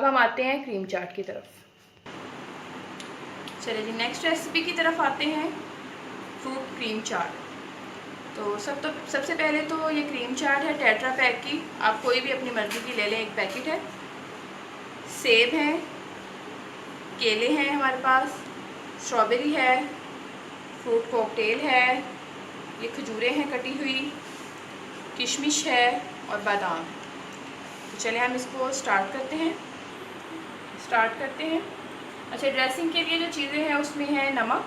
हम आते हैं क्रीम चाट की तरफ। चलिए जी, नेक्स्ट रेसिपी की तरफ आते हैं, फ्रूट क्रीम चाट। तो सबसे पहले तो ये क्रीम चाट है टेट्रा पैक की, आप कोई भी अपनी मर्ज़ी की ले लें, एक पैकेट है। सेब हैं, केले हैं हमारे पास, स्ट्रॉबेरी है, फ्रूट कॉकटेल है, ये खजूरें हैं कटी हुई, किशमिश है और बादाम। तो चलिए हम इसको स्टार्ट करते हैं। अच्छा, ड्रेसिंग के लिए जो चीज़ें हैं उसमें है नमक,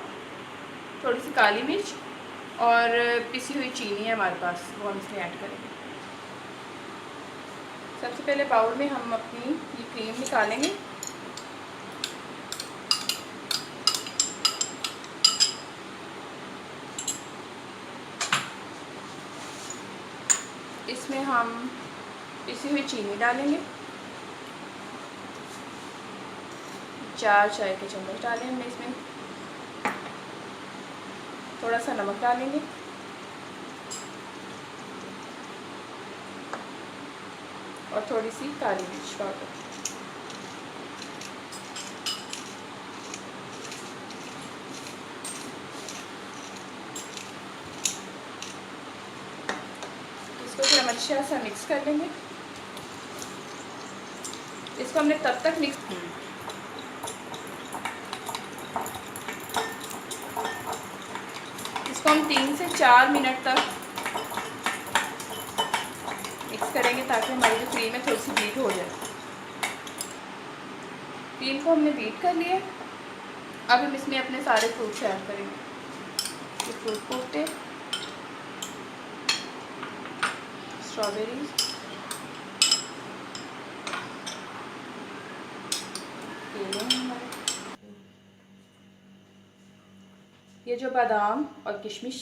थोड़ी सी काली मिर्च और पिसी हुई चीनी है हमारे पास, वो हम इसमें ऐड करेंगे। सबसे पहले बाउल में हम अपनी ये क्रीम निकालेंगे। इसमें हम पिसी हुई चीनी डालेंगे, 4 चाय के चम्मच डालें हमने इसमें। थोड़ा सा नमक डालेंगे और थोड़ी सी काली मिर्च पाउडर। इसको फिर हम अच्छा सा मिक्स कर लेंगे। इसको हमने तब तक मिक्स इसको हम 3 से 4 मिनट तक मिक्स करेंगे ताकि हमारी जो क्रीम है थोड़ी सी बीट हो जाए। क्रीम को हमने बीट कर लिया। अब हम इसमें अपने सारे फ्रूट्स ऐड करेंगे। ये फ्रूट कॉकटेल, स्ट्रॉबेरी, केले हैं हमारे, ये जो बादाम और किशमिश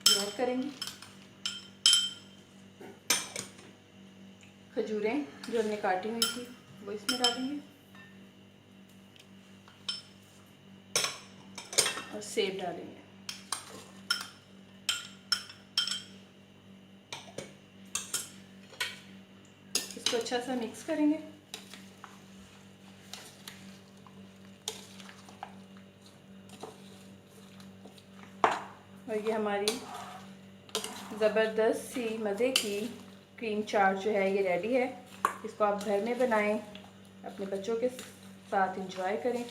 ऐड करेंगे, खजूरें जो हमने काटी हुई थी वो इसमें डालेंगे और सेब डालेंगे। इसको अच्छा सा मिक्स करेंगे। और ये हमारी ज़बरदस्त सी मज़े की क्रीम चाट जो है ये रेडी है। इसको आप घर में बनाएं, अपने बच्चों के साथ एंजॉय करें।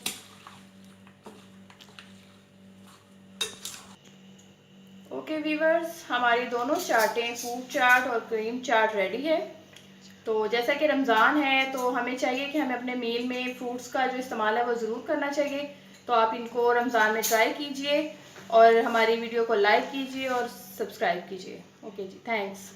ओके व्यूअर्स, हमारी दोनों चाटें, फ्रूट चाट और क्रीम चाट रेडी है। तो जैसा कि रमज़ान है तो हमें चाहिए कि हमें अपने मील में फ्रूट्स का जो इस्तेमाल है वो ज़रूर करना चाहिए। तो आप इनको रमज़ान में ट्राई कीजिए और हमारी वीडियो को लाइक कीजिए और सब्सक्राइब कीजिए। ओके जी, थैंक्स।